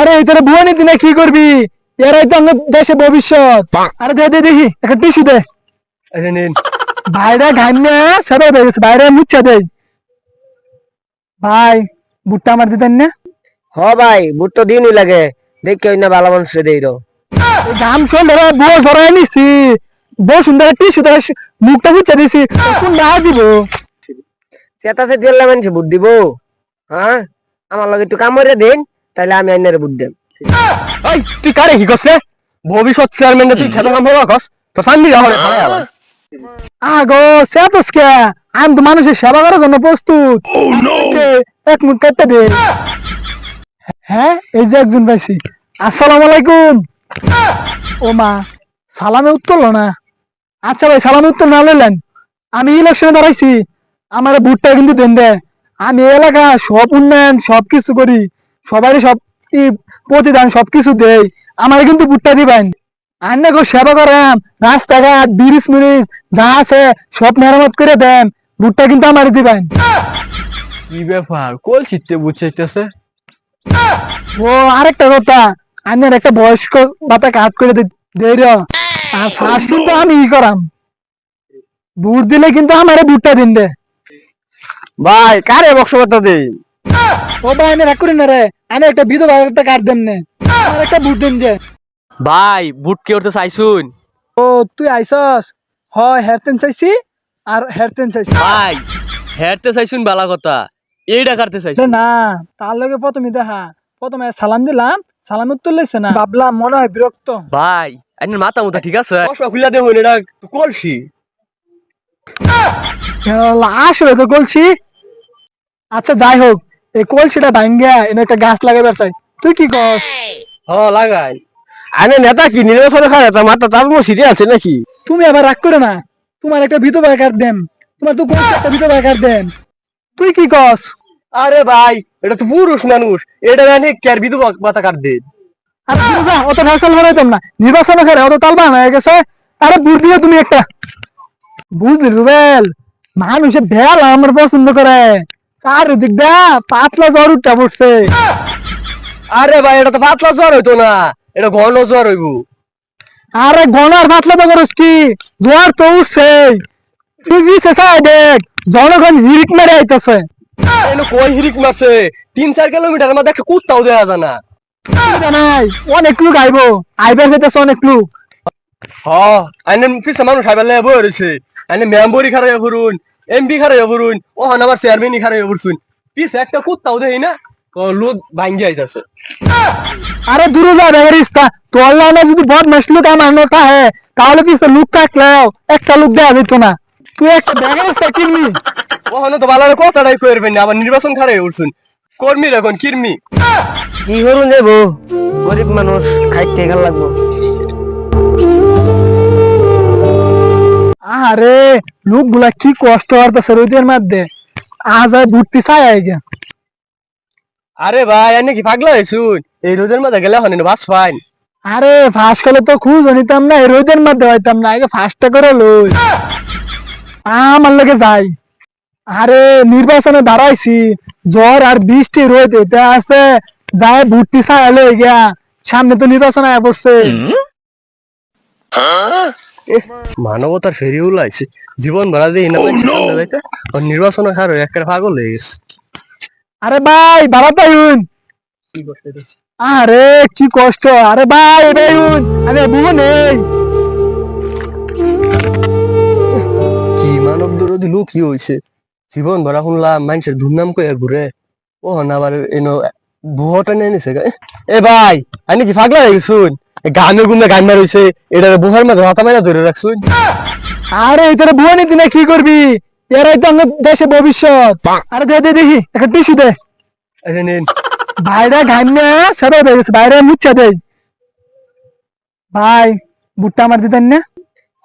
আরে তোরা বুয়া নিতি না কি করবি? এরাই তো আমাদের দেশে ভবিষ্যৎ। আরে দে দে দেখি একটা টিস্যু দে। এই নিন। ভাইরা ঘাম না সাদা হয়ে গেছে, ভাইরা মুচ্ছা দেয়। ভাই বুটটা আমার দিতেন না? হ ভাই বুট তো দিনই লাগে, দেখে ওই না ভালো মানুষে দেই রো। এই ঘাম শোন ধরে বুয়া জড়াই নিছি, বহু সুন্দর টিস্যু দে, মুখটা মুচ্ছা দিছি, কোন না দিব? চেতাসে দিলে মানুষে বুট দিব? হ্যাঁ, আমার লগে একটু কাম করে দিন, তাহলে আমি আইনারে বুট দেব। ওই তুই কারে কি করছে? ভবিষ্যৎ চেয়ারম্যান তুই খেতে কাম হওয়া কস তো ফান্দি হরে খায় আবার। আগো সেতস কে আমি তো মানুষের সেবা করার জন্য প্রস্তুত। এক মুঠ কাটতে দে। হ্যাঁ এই যে একজন পাইছি। আসসালামু আলাইকুম। ও মা, সালামে উত্তর হলো না। আচ্ছা ভাই সালামে উত্তর না লইলেন, আমি ইলেকশনে দাঁড়াইছি, আমার ভোটটা কিন্তু দেন দে। আমি এই এলাকা সব উন্নয়ন সব কিছু করি, সবারই সব প্রতিদান সবকিছু দেই, আমার কিন্তু ভোটটা দিবেন। আন্না গো সেবা করেন, রাস্তাঘাট ব্রিজ মিরিজ যা আছে সব মেরামত করে দেন, ভোটটা কিন্তু আমার দিবেন। কি ব্যাপার, কোল ছিটতে বুঝতেছে? ও আরেকটা কথা, আন্নার একটা বয়স্ক ভাতা কাজ করে দেই র, আর ফার্স্ট কিন্তু আমি ই করাম, ভোট দিলে কিন্তু আমারে ভোটটা দিন দে। ভাই কারে বক্সবতা দেই? ও ভাই এনে রাগ করেন না রে, আনে একটা বিধবা একটা কার্ড দেন নে, আমার একটা ভোট দেন যে। ভাই বুট কে উঠতে চাইছুন? ও তুই আইসস? হয় হেরতেন চাইছি আর হেরতেন চাইছি। ভাই হেরতে চাইছুন বালা কথা, এইটা কাটতে যে চাইছুন। না, তার লগে প্রথমে দেখা, প্রথমে সালাম দিলাম, সালাম উত্তর লইছে না, ভাবলাম মনে হয় বিরক্ত। ভাই আপনার মাথা মুথা ঠিক আছে? বক্স খুলে দেব, এটা কলসি। আসলে তো কলছি। আচ্ছা যাই হোক, এই কলসিটা ভাঙ্গা এনে একটা গাছ লাগাবার চাই, তুই কি কস? হ লাগাই। আনে নেতা কি নির্বাচনে খায় তা মাথা তার সিটে আছে নাকি? তুমি আবার রাগ করে না, তোমার একটা বিধবা কার্ড দেন, তোমার তো কলসি একটা বিধবা কার্ড দেন, তুই কি কস? আরে ভাই এটা তো পুরুষ মানুষ, এটা জানি কেয়ার বিধবা মাথা কাট দেন। আর তুমি যা, অত ফেসাল বানাইতাম না, নির্বাচন করে অত তাল বানায় গেছে। আরে বুঝ দিও তুমি একটা, বুঝলি রুবেল, মানুষের ভেল আমার পছন্দ করে, চারিদিক দা পাতলা জ্বর উঠা পড়ছে। আরে ভাই এটা তো পাতলা জ্বর হইতো না, এটা ঘন জ্বর হইব। আরে গনার পাতলা তো করস কি, জ্বর তো উঠছে, তুই দিছে চাই দেখ, জনগণ হিরিক মেরে আইতেছে। এনে কই হিরিক মারছে, 3-4 কিলোমিটার মধ্যে একটা কুত্তাও দেয়া যায় না। নাই অনেক লোক আইবো, আইবার যেতেছে অনেক লোক। হ আইনে পিছে মানুষ আইবার লেগে বই রইছে, আইনে মেম্বরি খারাইয়া ফুরুন, এমপি খারাইয়া ফুরুন, ও হন আবার চেয়ারম্যানই খারাইয়া ফুরছুন, পিছে একটা কুত্তাও দেই না, লোক ভাঙ্গি আইতাছে। আরে দূরে যা রে রিস্তা, তোর লাইনে যদি বদমাস লোক আমার না থাকে, তাহলে কিছু লোক থাকলেও একটা লোক দেওয়া যেত না। তুই একটা ব্যাগের কিনবি? ও হন তো বালারে কথাটাই কইরবেন না, আবার নির্বাচন খারাইয়া উঠছুন, কর্মী এখন কির্মি। কি করুন যাবো, গরিব মানুষ খাইতে গেল লাগবো। আরে লোকগুলা কি কষ্ট করতেছে রোদের মধ্যে, আজ আর ঘুরতে চাই আইগা। আরে ভাই এনে কি পাগলা হইছুন, এই রোদের মধ্যে গেলে হন বাস ফাইন। আরে ফাঁস করলে তো খুঁজ নিতাম না, এই রোদের মধ্যে হইতাম না, আগে ফাঁসটা করে লই, আমার লগে যাই। আরে নির্বাচনে দাঁড়াইছি, জ্বর আর বৃষ্টি রোদ এটা আছে, যায় ভুট্টি ছায়া লই গিয়া, সামনে তো নির্বাচন আয়া পড়ছে। মানবতার ফেরি উলাইছে, জীবন ভরা দিয়ে সামনে যাইতে নির্বাচন খার একটা পাগল হয়ে গেছে। আরে ভাই বাড়া পাইন, কি করতে রে? আরে কি কষ্ট, আরে ভাই পাইন, আরে বুঝো নেই। কি মানব বিরোধী লোক কি হইছে, জীবন ভরা শুনলাম মানুষের ধুমধাম কইয়া ঘুরে, ও হন আবার এনো বুহটা নিয়ে নিছে। এ ভাই আমি কি পাগলা হয়ে গেছুন, গানে গুনে গান মার হইছে, এটা বুহার মাঝে হাতা মাইরা ধরে রাখছুন। আরে এটারে বুয়া নিতি না কি করবি, এরাই তো আমাদের দেশে ভবিষ্যৎ। আরে দে দে দেখি একটা টিস্যু দে। এই নিন। ভাইরা ঘাম না সাদা হয়ে গেছে, ভাইরা মুচ্ছা দেয়। ভাই বুটটা আমার দিতেন না?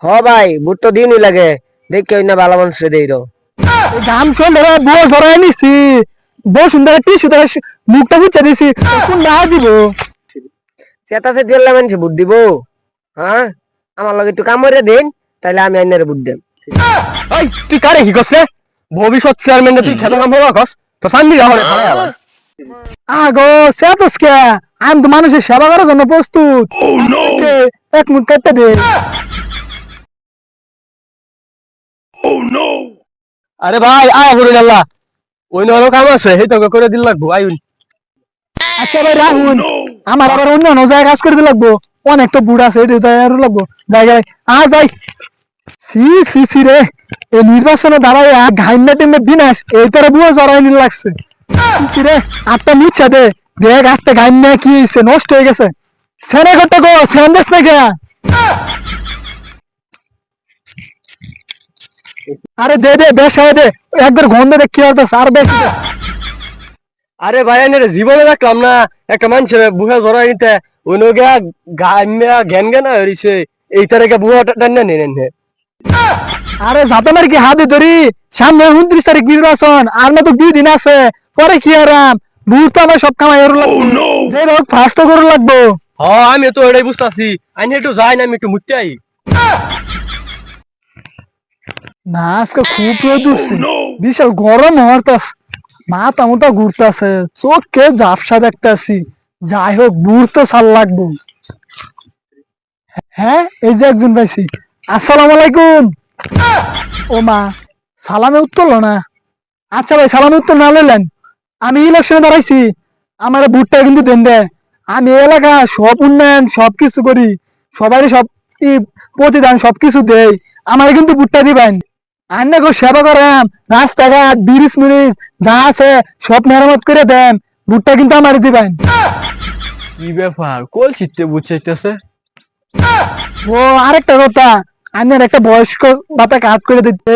হ ভাই বুট তো দিনই লাগে, দেখে ওই না ভালো মানুষে দেই রো। এই ঘাম শোন ধরে বুয়া জড়াই নিছি, বহু সুন্দর টিস্যু দে, মুখটা মুচ্ছা দিছি, কোন না দিব? চেতাসে দিলে মানুষে বুট দিব? হ্যাঁ, আমার লগে একটু কাম করে দিন, তাহলে আমি আইনারে বুট দেব। ওই তুই কারে কি করছে? ভবিষ্যৎ চেয়ারম্যান তুই খেতে কাম হওয়া কস তো ফান্দি হরে খায় আবার। আগো সেতস কে আমি তো মানুষের সেবা করার জন্য প্রস্তুত। আমাকে এক মুঠ কাটতে দে। আরে ভাই আয় করে গেলা ওই নরক কাম আছে সেই তোকে করে দিল লাগবো আইন আচ্ছা ভাই রাহুন, আমার আবার অন্য অন্য জায়গায় কাজ করতে লাগবো। অনেক তো বুড়া আছে, এটা আরো লাগবো জায়গায়। যাই। সি সি সি রে, এই নির্বাচনে দাঁড়ায় ঘাইনা টিমে বিনাশ এই তারা বুয়া জড়াই নিয়ে লাগছে। সি সি রে, আটটা মুচ্ছা দে, দেখ আটটা ঘাইনা কি হয়েছে, নষ্ট হয়ে গেছে। সেনে করতে গো সেন্দেশ না কে? আরে দে দে বেশ হয় দে, একবার গন্ধ দেখ কি হতো আর বেশি দে। আরে ভাই এনে জীবনে রাখলাম না একটা মানুষের বুহা জড়াই নিতে ওই নগা গামিয়া জ্ঞান জ্ঞান হইছে এই তারিখে বুহা টান্না নেন নে আরে যাতে মার কি হাতে ধরি, সামনে 29 তারিখ নির্বাচন, আর না তো 2 দিন আছে। পরে কি আরাম, বুট তো আমার সব কামাই এর লাগবে। যে হোক ফার্স্ট করে লাগবো। হ আমি তো এটাই বুঝতাছি আইনি একটু যাই না আমি একটু মুটতে আই না আজকে খুব রোদ উঠছে, বিশাল গরম হরতাস, মাথা মোটা ঘুরতাছে, চোখকে ঝাপসা দেখতাছি। যাই হোক বুট তো ছাল লাগবো। হ্যাঁ এই যে একজন পাইছি। আসসালামু আলাইকুম। ও মা, সালামে উত্তর হলো না। আচ্ছা ভাই সালামে উত্তর না লইলেন, আমি ইলেকশনে দাঁড়াইছি, আমার ভোটটা কিন্তু দেন দে। আমি এই এলাকা সব উন্নয়ন সব কিছু করি, সবারই সব প্রতিদান সবকিছু দেই, আমার কিন্তু ভোটটা দিবেন। আন্না গো সেবা করাম, রাস্তাঘাট ব্রিজ মিরিজ যা আছে সব মেরামত করে দেন, ভোটটা কিন্তু আমার দিবেন। কি ব্যাপার কোল ছিটতে বুঝতেছে ও আরেকটা কথা, আন্নার একটা বয়স্ক ভাতা কাজ করে দিতে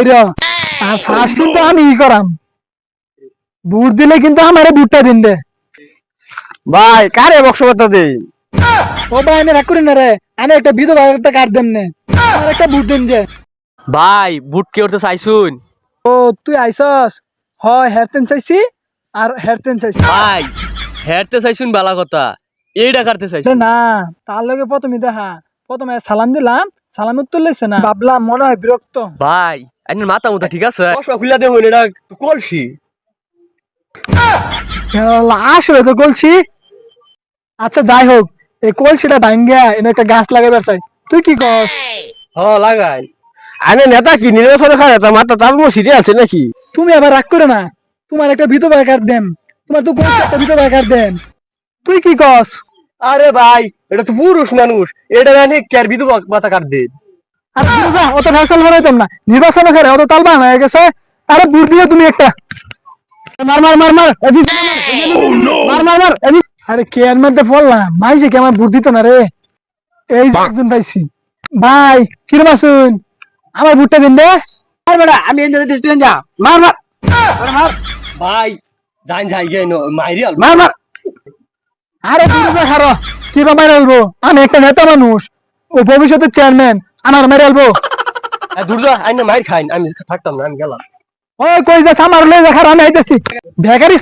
আর ফার্স্ট কিন্তু আমি ই করাম, ভোট দিলে কিন্তু আমারে ভোটটা দিন দে। ভাই কারে বক্সবতা দেই ও ভাই আমি রাগ করি না রে, আমি একটা বিধবা একটা কার্ড দেন নে, আমার একটা ভোট দেন যে। ভাই বুট কে করতে চাইছুন? ও তুই আইসস, হয় হেরতেন চাইছি আর হেরতেন চাইছি। ভাই হেরতে চাইছুন বালা কথা, এইটা কাটতে সে চাইছুন। না, তার লগে প্রথমে দেখা, প্রথমে সালাম দিলাম, সালাম উত্তর লেছে না, ভাবলাম মনে হয় বিরক্ত। ভাই আপনার মাথা মুথা ঠিক আছে? বক্সবা খুলে দে হইলে না কলসি আসলে তো কলছি। আচ্ছা যাই হোক, এই কলসিটা ভাঙ্গা এনে একটা গাছ লাগাইবার চাই, তুই কি কর? হ লাগাই আনে নেতা কি নির্বাচনে খায় তা মাথা তার সিটে আছে নাকি তুমি আবার রাগ করে না, তোমার একটা বিধবা কার্ড দেন, তোমার তো কলসি একটা বিধবা কার্ড দেন, তুই কি কস? আরে ভাই এটা তো পুরুষ মানুষ এটা জানি কেয়ার বিধু মাথা কাট দে আর বিধবা অত ফেসাল বানাইতাম না, নির্বাচনে খেলে অত তাল বানা হয়ে গেছে। আরে বুট দিও তুমি একটা, মার মার মার মার এদিকে মার মার মার এদিকে। আরে কে এর মধ্যে পড়লাম, মাইছে কি আমার বুট দিত না রে। এই যে একজন পাইছি, ভাই কিরম আছুন, আমার বুটটা দিন দে। আর বেটা আমি এনে দিস তুই যা, মার মার মার ভাই জান যাই গে মাইরিয়াল মার মার। আরে দুর্গা খারো, কি বা মাইরে আলবো, আমি একটা নেতা মানুষ, ও ভবিষ্যতের চেয়ারম্যান, আমার মাইরে আলবো। দুর্গা আইনে মাইর খাইন আমি থাকতাম না আমি গেলাম ওই কই যাস, আমার লয়ে যা খারো, আমি আইতেছি। বেকারি